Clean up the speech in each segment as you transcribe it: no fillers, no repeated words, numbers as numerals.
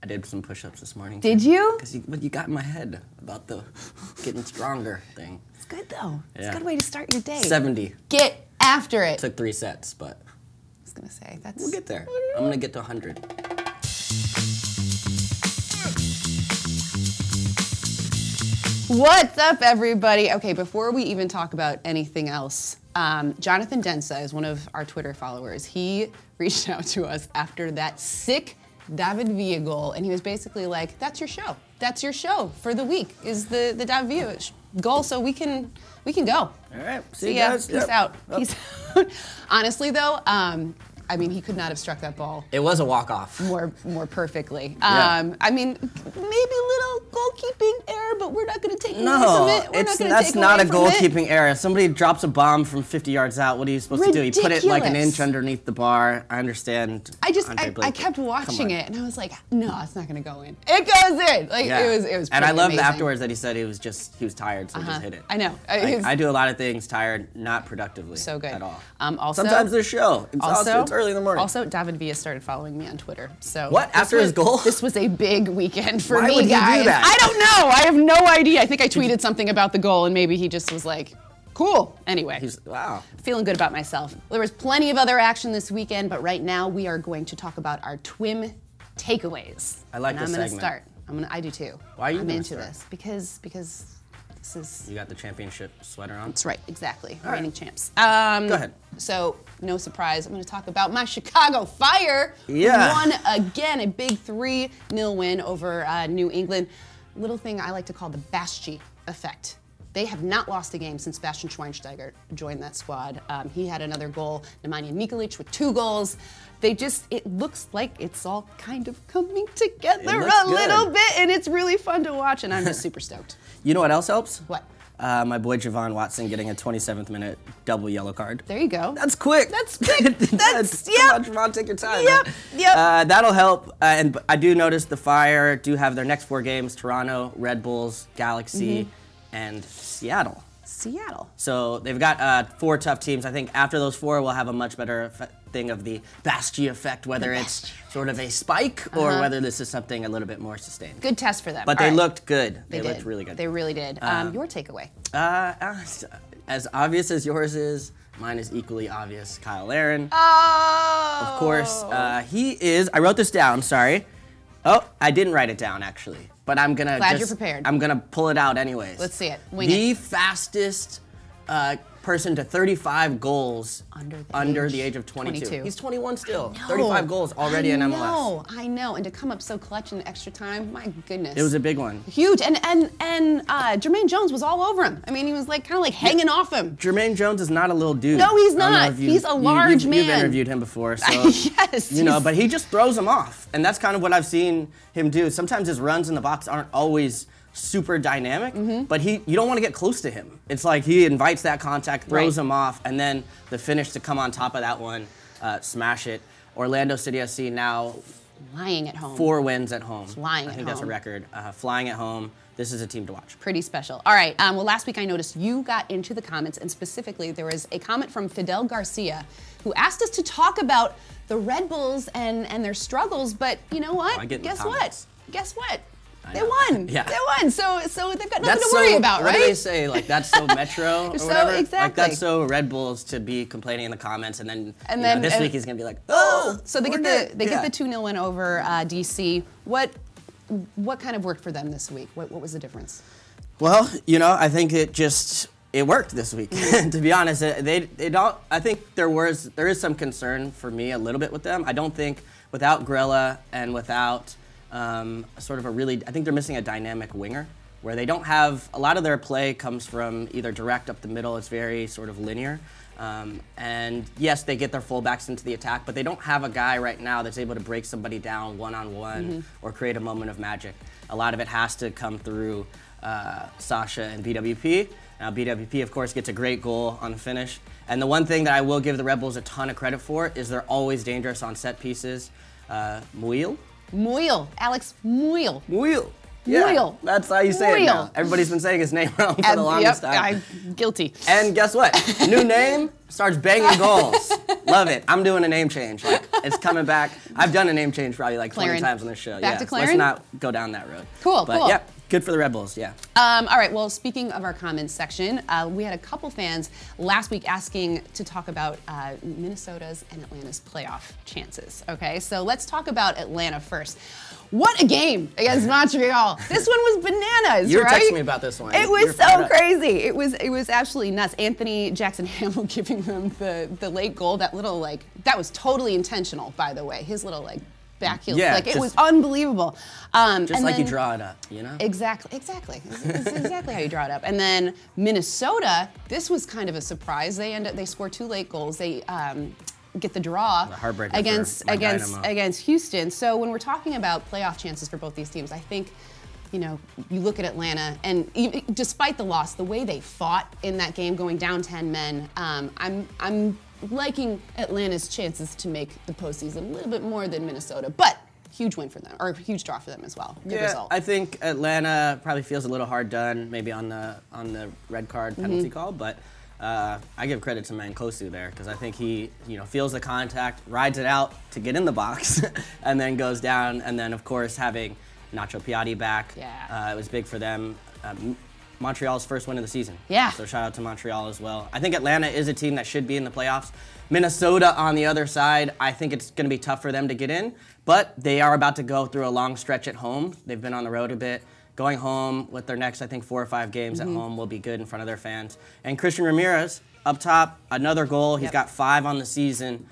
I did some push-ups this morning. Did you? Because you got in my head about the getting stronger thing. It's good though. Yeah. It's a good way to start your day. 70. Get after it. Took 3 sets, but I was gonna say that's. we'll get there. I'm gonna get to 100. What's up, everybody? Okay, before we even talk about anything else, Jonathan Densa is one of our Twitter followers. He reached out to us after that sick David Villa goal, and he was basically like, "That's your show. That's your show for the week. Is the David Villa goal? So we can go. All right. See you ya. guys. Peace out. Peace out." Honestly, though. I mean, he could not have struck that ball It was a walk-off. more perfectly. Yeah. I mean, maybe a little goalkeeping error, but we're not going to take away from No, it. that's not a goalkeeping error. If somebody drops a bomb from 50 yards out, what are you supposed to do? You put it like an inch underneath the bar. I understand. I kept watching it, and I was like, no, it's not going to go in. It goes in. Like, Yeah. it was And I loved amazing. afterwards that he said he was tired, so he just hit it. I know. I do a lot of things tired, not productively So good. at all. Also, Sometimes there's show. It's early in the morning. Also, David Villa started following me on Twitter. So what? After his goal? This was a big weekend for Why me, would he do guys. that? I don't know. I have no idea. I think I tweeted something about the goal, and maybe he just was like, cool. Anyway. Wow. Feeling good about myself. There was plenty of other action this weekend, but right now we are going to talk about our TWIM takeaways. I like this I'm gonna segment. start. I do too. Why are you I'm gonna into start? this because this is. You got the championship sweater on? That's right, exactly. All right. Reigning champs. Go ahead. So, no surprise, I'm going to talk about my Chicago Fire. Yeah. Who won again, a big 3-0 win over New England. Little thing I like to call the Baschi effect. They have not lost a game since Bastian Schweinsteiger joined that squad. He had another goal, Nemanja Nikolic with 2 goals. It looks like it's all kind of coming together a little bit, and it's really fun to watch, and I'm just super stoked. You know what else helps? What? My boy Javon Watson getting a 27th minute double yellow card. There you go. That's quick. That's quick. That's, Come on, Javon, take your time. Yep, man. yep. That'll help. And I do notice the Fire do have their next 4 games: Toronto, Red Bulls, Galaxy, and Seattle. Seattle. So they've got 4 tough teams. I think after those 4, we'll have a much better thing of the Baschi effect, whether it's sort of a spike or whether this is something a little bit more sustained. Good test for them. But they looked good. They did. looked really good. They really did. Your takeaway? As obvious as yours is, mine is equally obvious. Cyle Larin. Oh! Of course, he is. I wrote this down. Sorry. Oh, I didn't write it down actually, but I'm gonna. Glad you're prepared. I'm gonna pull it out anyways. Let's see it. Wing the it. fastest person to 35 goals under the age of 22. He's 21 still. 35 goals already in MLS. I know. And to come up so clutch in extra time, my goodness. It was a big one. Huge. And Jermaine Jones was all over him. I mean, he was like kind of like hanging off him. Jermaine Jones is not a little dude. No, he's not. He's a large man. You've interviewed him before, so yes. You know, but he just throws him off, and that's kind of what I've seen him do. Sometimes his runs in the box aren't always super dynamic, but you don't want to get close to him. It's like he invites that contact, throws him off, and then the finish to come on top of that one, smash it. Orlando City SC now flying at home. 4 wins at home. Flying at home. I think that's a record. Flying at home. This is a team to watch. Pretty special. All right. Well, last week I noticed you got into the comments, and specifically there was a comment from Fidel Garcia who asked us to talk about the Red Bulls and their struggles. But you know what? Guess what? Guess what? They won. Yeah. They won. So they've got nothing to worry about, right? What do they say? Like, that's so Metro or whatever? Exactly. Like, that's so Red Bulls to be complaining in the comments, and then this week he's going to be like, So they get the 2-0 win over DC. What kind of worked for them this week? What was the difference? Well, I think it worked this week. To be honest, they don't. I think there is some concern for me a little bit with them. I don't think without Grella and without sort of I think they're missing a dynamic winger where they don't have, a lot of their play comes from either direct up the middle, it's very sort of linear. And yes, they get their fullbacks into the attack, but they don't have a guy right now that's able to break somebody down one-on-one or create a moment of magic. A lot of it has to come through Sasha and BWP. Now BWP, of course, gets a great goal on the finish. And the one thing that I will give the Red Bulls a ton of credit for is they're always dangerous on set pieces. Muyl. Alex Muyl. Muyl. Yeah, Muyl. That's how you say it now. Everybody's been saying his name wrong for the longest time. I'm guilty. And guess what? New name, starts banging goals. Love it. I'm doing a name change. Like, it's coming back. I've done a name change probably like 20 times on this show. Back to Calen? Let's not go down that road. Cool, but, cool. Yeah, good for the Red Bulls, yeah. All right, well, speaking of our comments section, we had a couple fans last week asking to talk about Minnesota's and Atlanta's playoff chances, okay? So let's talk about Atlanta first. What a game against Montreal. This one was bananas, You were right? texting me about this one. It was so crazy. It was absolutely nuts. Anthony Jackson Hamill giving them the late goal, that little, like, that was totally intentional, by the way. His little, like, back heel. Yeah, like, it was unbelievable. Just like you draw it up, you know? Exactly. It's exactly how you draw it up. And then Minnesota, this was kind of a surprise. They score 2 late goals. They get the draw against Houston. So when we're talking about playoff chances for both these teams, I think, you know, you look at Atlanta, and despite the loss, the way they fought in that game, going down 10 men, I'm liking Atlanta's chances to make the postseason a little bit more than Minnesota, but huge win for them, or huge draw for them as well. Good result. I think Atlanta probably feels a little hard done, maybe on the red card penalty call, but I give credit to Mancosu there, because I think he, you know, feels the contact, rides it out to get in the box, and then goes down. And then, of course, having Nacho Piatti back, it was big for them. Montreal's first win of the season. Yeah. So shout out to Montreal as well. I think Atlanta is a team that should be in the playoffs. Minnesota on the other side, I think it's going to be tough for them to get in, but they are about to go through a long stretch at home. They've been on the road a bit. Going home with their next, I think, 4 or 5 games at home will be good in front of their fans. And Christian Ramirez, up top, another goal. He's got 5 on the season.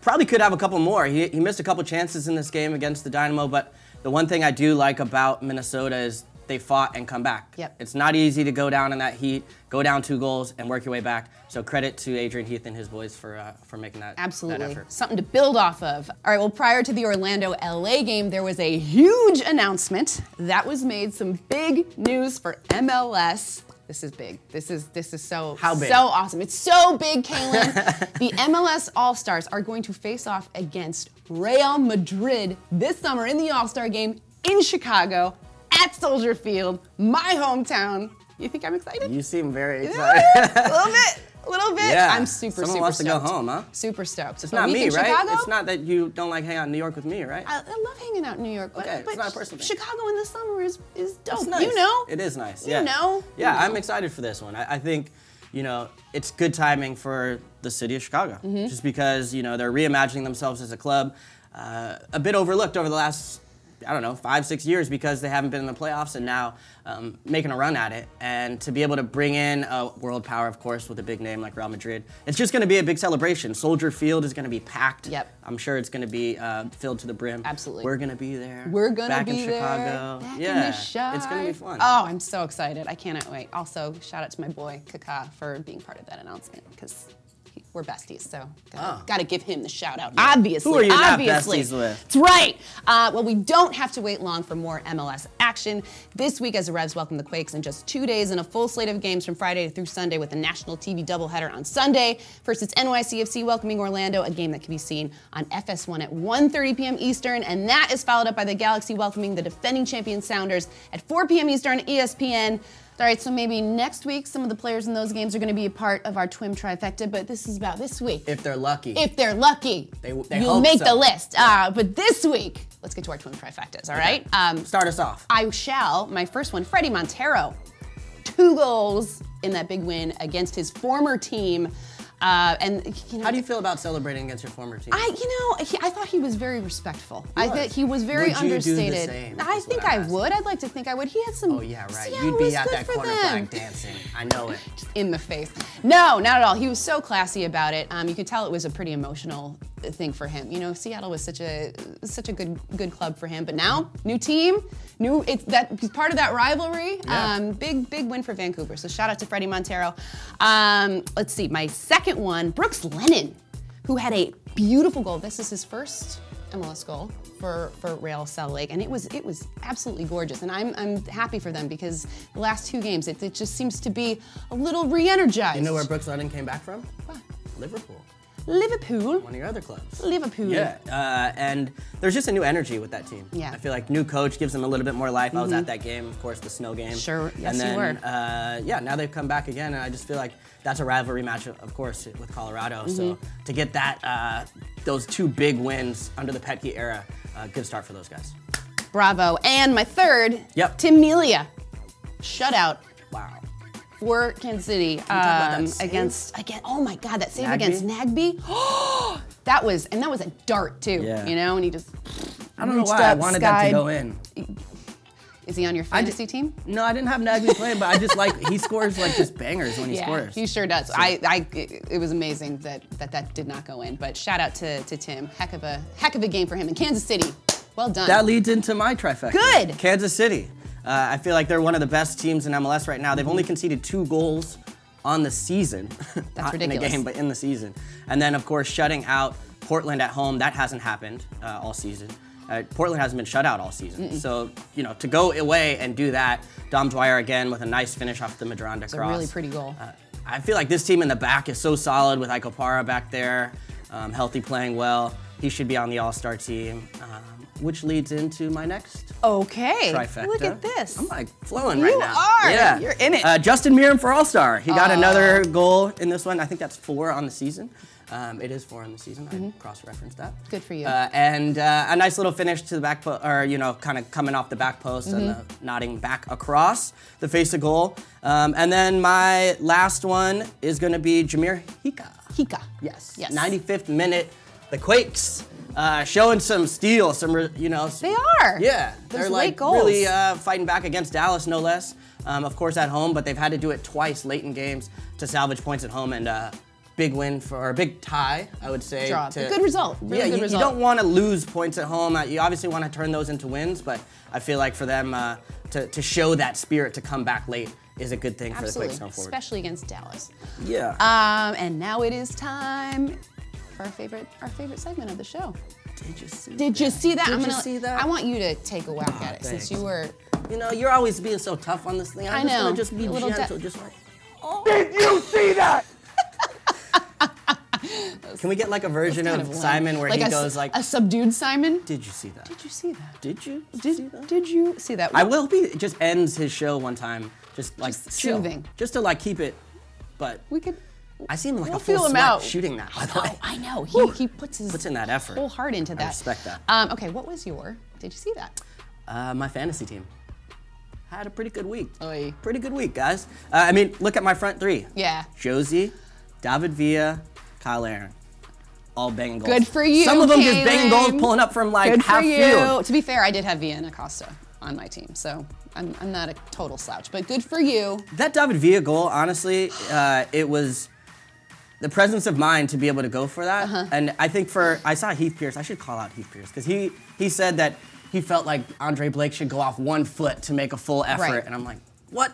Probably could have a couple more. He missed a couple chances in this game against the Dynamo, but the one thing I do like about Minnesota is they fought and come back. Yep. It's not easy to go down in that heat, go down 2 goals, and work your way back. So credit to Adrian Heath and his boys for making that Absolutely. that effort. Something to build off of. All right, well, prior to the Orlando-LA game, there was a huge announcement that was made. Some big news for MLS. This is big. This is so awesome. It's so big, Calen. The MLS All-Stars are going to face off against Real Madrid this summer in the All-Star game in Chicago at Soldier Field, my hometown. You think I'm excited? You seem very excited. A little bit. Yeah. I'm super Someone super wants stoked. to go home, huh? Super stoked. It's not me, right? Chicago? It's not that you don't like hanging out in New York with me, right? I love hanging out in New York, but, Okay, it's not a personal thing. Chicago in the summer is dope. It's nice. You know? It is nice. You know? Yeah, I'm excited for this one. I think, you know, it's good timing for the city of Chicago, just because, you know, they're reimagining themselves as a club, a bit overlooked over the last, I don't know, 5, 6 years because they haven't been in the playoffs, and now making a run at it. And to be able to bring in a world power, of course, with a big name like Real Madrid, it's just going to be a big celebration. Soldier Field is going to be packed. Yep. I'm sure it's going to be filled to the brim. Absolutely. We're going to be there. We're going to back be in Chicago. there. Back Yeah, in the shine. it's going to be fun. Oh, I'm so excited. I cannot wait. Also, shout out to my boy, Kaká, for being part of that announcement, because we're besties, so gotta give him the shout out. Yeah. Obviously. Who are you not obviously. besties with? That's right. Well, we don't have to wait long for more MLS action. This week, as the Revs welcome the Quakes in just 2 days and a full slate of games from Friday through Sunday with a national TV doubleheader on Sunday. First, it's NYCFC welcoming Orlando, a game that can be seen on FS1 at 1:30 p.m. Eastern, and that is followed up by the Galaxy welcoming the defending champion Sounders at 4 p.m. Eastern, ESPN. All right, so maybe next week some of the players in those games are going to be a part of our Twim trifecta, but this is about this week. If they're lucky. If they're lucky, You'll you'll make the list. But this week, let's get to our Twim trifectas, all right? Start us off. I shall. My first one, Freddie Montero. 2 goals in that big win against his former team. And you know, how do you feel about celebrating against your former team? I thought he was very respectful. I think he was very understated. Would you do the same? I think I would. I'd like to think I would. He had some. Oh yeah, right. Seattle You'd be was at good that for corner them. flag dancing. I know it. Just in the face. No, not at all. He was so classy about it. You could tell it was a pretty emotional thing for him. You know, Seattle was such a good club for him. But now, new team, he's part of that rivalry. Yeah. Big win for Vancouver. So shout out to Freddie Montero. Let's see, my second one, Brooks Lennon, who had a beautiful goal. This is his first MLS goal for Real Salt Lake, and it was absolutely gorgeous. And I'm happy for them because the last 2 games, it just seems to be a little re-energized. You know where Brooks Lennon came back from? What? Liverpool. Liverpool. One of your other clubs. Liverpool. Yeah, and there's just a new energy with that team. Yeah. I feel like new coach gives them a little bit more life. I was at that game, of course, the snow game. Sure, yes, and then, you were. Yeah, now they've come back again, and I just feel like that's a rivalry match, of course, with Colorado. So to get that, those two big wins under the Petke era, good start for those guys. Bravo. And my third, Yep. Tim Melia. Shutout. Wow. For Kansas City against oh my God, that save against Nagby. that was a dart too. Yeah. You know, and he just I don't know why I wanted that to go in. Is he on your fantasy team? No, I didn't have Nagby playing, but I just like he scores like just bangers when he scores. He sure does. So. It was amazing that did not go in. But shout out to Tim. Heck of a game for him in Kansas City. Well done. That leads into my trifecta. Good. Kansas City. I feel like they're one of the best teams in MLS right now. They've only conceded 2 goals on the season. That's Not ridiculous. in a game, but in the season. And then, of course, shutting out Portland at home. That hasn't happened all season. Portland hasn't been shut out all season. So, you know, to go away and do that, Dom Dwyer again with a nice finish off the Madronda cross. It's a really pretty goal. I feel like this team in the back is so solid with Icopara back there, healthy, playing well. He should be on the All-Star team, which leads into my next trifecta. Look at this. I'm like flowing right now. You are. Yeah. You're in it. Justin Meram for All-Star. He got another goal in this one. I think that's 4 on the season. It is 4 on the season. I cross-referenced that. Good for you. And a nice little finish to the back post, or you know, kind of coming off the back post and the nodding back across the face of goal. And then my last one is going to be Jameer Hika. Yes. 95th minute. The Quakes showing some steel, you know. They are. Yeah. Those They're late like goals. really fighting back against Dallas, no less. Of course at home, but they've had to do it twice late in games to salvage points at home, and big win or a big tie, I would say. Draw. A good result. Really good result. You don't want to lose points at home. You obviously want to turn those into wins, but I feel like for them to show that spirit to come back late is a good thing for the Quakes going forward. Especially against Dallas. Yeah. And now it is time for our favorite segment of the show. Did you see that? Did you see that? I want you to take a whack at it thanks. since you were. You know, you're always being so tough on this thing. I'm just gonna just be gentle, just like. Oh. Did you see that? Can we get like a version of Simon where he goes like a subdued Simon? Did you see that? Did you see that? Did you Did you see that? I will be. Just ends his show one time, just like chill, soothing, just to like keep it. But we could. I see him like we'll a full feel him sweat out. shooting that. By the way, I know. He puts in that effort. Whole heart into that. I respect that. Okay, what was your? Did you see that? My fantasy team had a pretty good week. Oy. Pretty good week, guys. I mean, look at my front 3. Yeah. Josie, David Villa, Cyle Larin. All banging goals. Good for you, Some of them Calen. just banging goals, pulling up from like half field. To be fair, I did have Villa and Acosta on my team, so I'm not a total slouch, but good for you. That David Villa goal, honestly, it was the presence of mind to be able to go for that. And I think I saw Heath Pierce, I should call out Heath Pierce, because he said that he felt like Andre Blake should go off 1 foot to make a full effort. Right. And I'm like, what?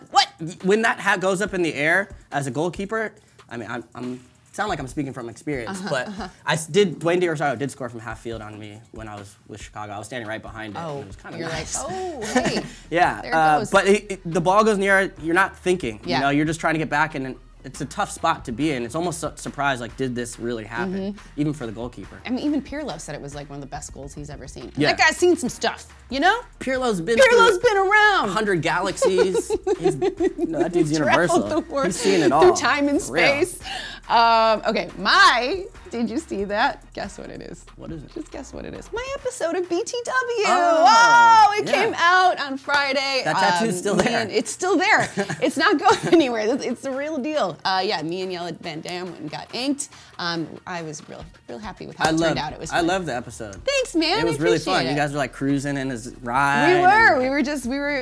When that hat goes up in the air as a goalkeeper, I mean, I'm sound like I'm speaking from experience, but Dwayne DeRosario did score from half field on me when I was with Chicago. I was standing right behind it. And it was kind of nice. Like, oh, hey. Yeah, there it goes. But the ball goes near, you're not thinking. Yeah. You know, you're just trying to get back, and it's a tough spot to be in. It's almost a surprise, like, did this really happen? Even for the goalkeeper. I mean, even Pirlo said it was like one of the best goals he's ever seen. Yeah. That guy's seen some stuff, you know? Pirlo's been around. 100 galaxies. That dude's universal. He's seen it all. Through time and space. Okay, did you see that? Guess what it is. What is it? Just guess what it is. My episode of BTW. It came out on Friday. That tattoo's still there. It's still there. It's not going anywhere. It's the real deal. Yeah, me and Yella Van Dam went and got inked. I was real happy with how it turned out. It was fun. I love the episode. Thanks, man. It was really fun. You guys were like cruising in his ride. We were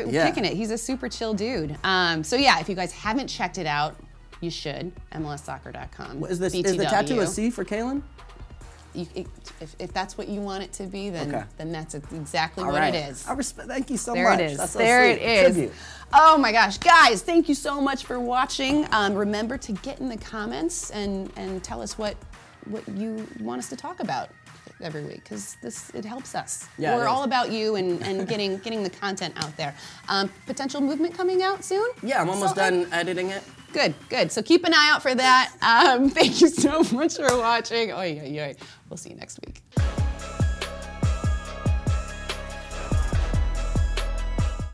kicking it. He's a super chill dude. So yeah, if you guys haven't checked it out, you should. MLSsoccer.com. Is the tattoo a C for Calen? If that's what you want it to be, then that's exactly what it is. I respect. Thank you so much. There it is. That's so there sweet. it is. Tribute. Oh my gosh, guys! Thank you so much for watching. Remember to get in the comments and tell us what you want us to talk about every week, because it helps us. Yeah, we're all about you and getting the content out there. Potential movement coming out soon? Yeah, I'm almost done editing it. Good. Good, good. So keep an eye out for that. Thank you so much for watching. Oy, oy, oy. We'll see you next week.